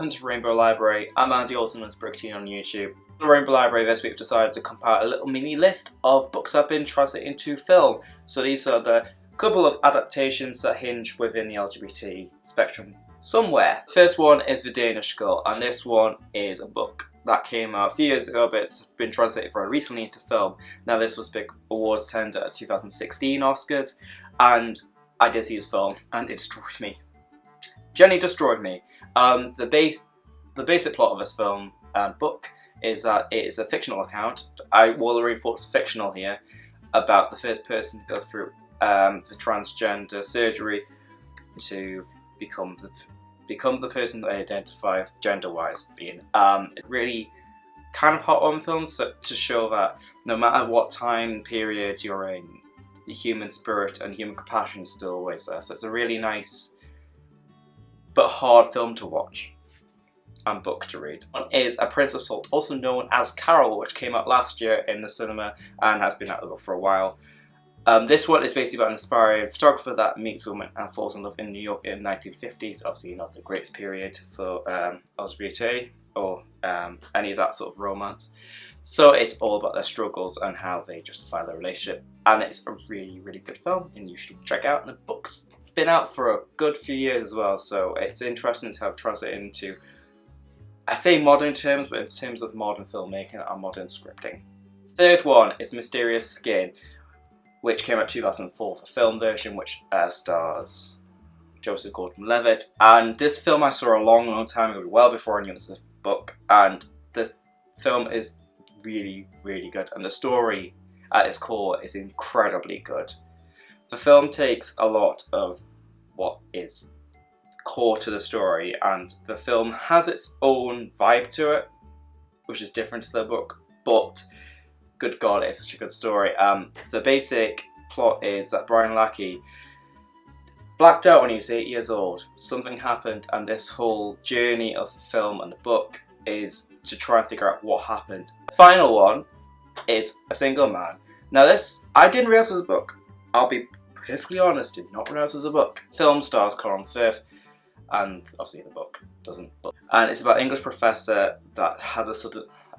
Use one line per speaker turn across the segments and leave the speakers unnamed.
welcome to Rainbow Library. I'm Andy, also known as Brickteen on YouTube. The Rainbow Library this week decided to compile a little mini list of books that have been translated into film. So these are the couple of adaptations that hinge within the LGBT spectrum somewhere. First one is The Danish Girl, and this one is a book that came out a few years ago, but it's been translated very recently into film. Now this was big awards tender at 2016 Oscars, and I did see this film, and it destroyed me. Jenny destroyed me. The basic plot of this film and book is that it is a fictional account. I will reinforce fictional here, about the first person to go through the transgender surgery to become the person they identify gender-wise being. It's really kind of hot on films to show that no matter what time period you're in, the human spirit and human compassion is still always there. So it's a really nice but hard film to watch and book to read. One is A Prince of Salt, also known as Carol, which came out last year in the cinema and has been out of the book for a while. This one is basically about an aspiring photographer that meets a woman and falls in love in New York in the 1950s. Obviously not the greatest period for LGBT or any of that sort of romance. So it's all about their struggles and how they justify their relationship. And it's a really, really good film and you should check out. And the book's been out for a good few years as well, so it's interesting to have translated into, I say modern terms, but in terms of modern filmmaking and modern scripting. Third one is Mysterious Skin, which came out in 2004, a film version which stars Joseph Gordon-Levitt. And this film I saw a long time ago, well before I knew it was a book, and this film is really, really good, and the story at its core is incredibly good. The film takes a lot of what is core to the story, and the film has its own vibe to it, which is different to the book, but good God, it's such a good story. The basic plot is that Brian Lackey blacked out when he was 8 years old. Something happened, and this whole journey of the film and the book is to try and figure out what happened. The final one is A Single Man. Now this, I didn't realise was a book. I'll be perfectly honest, did not realise it was a book. Film stars Colin Firth, and obviously the book doesn't. And it's about an English professor that has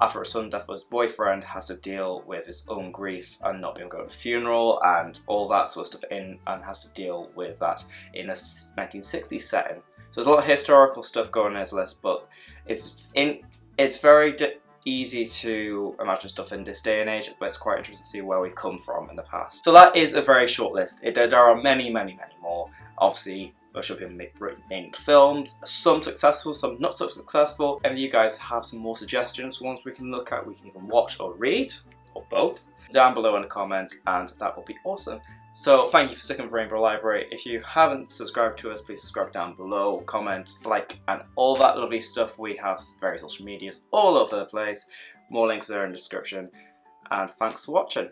after a sudden death of his boyfriend, has to deal with his own grief and not being able to go to a funeral and all that sort of stuff and has to deal with that in a 1960s setting. So there's a lot of historical stuff going on in this list, but it's very easy to imagine stuff in this day and age, but it's quite interesting to see where we've come from in the past. So that is a very short list. There are many, many, many more. Obviously, there should be made films, some successful, some not so successful. If you guys have some more suggestions, ones we can look at, we can even watch or read, or both, down below in the comments, and that will be awesome. So thank you for sticking with Rainbow Library. If you haven't subscribed to us, please subscribe down below, comment, like, and all that lovely stuff. We have various social medias all over the place. More links there in the description. And thanks for watching.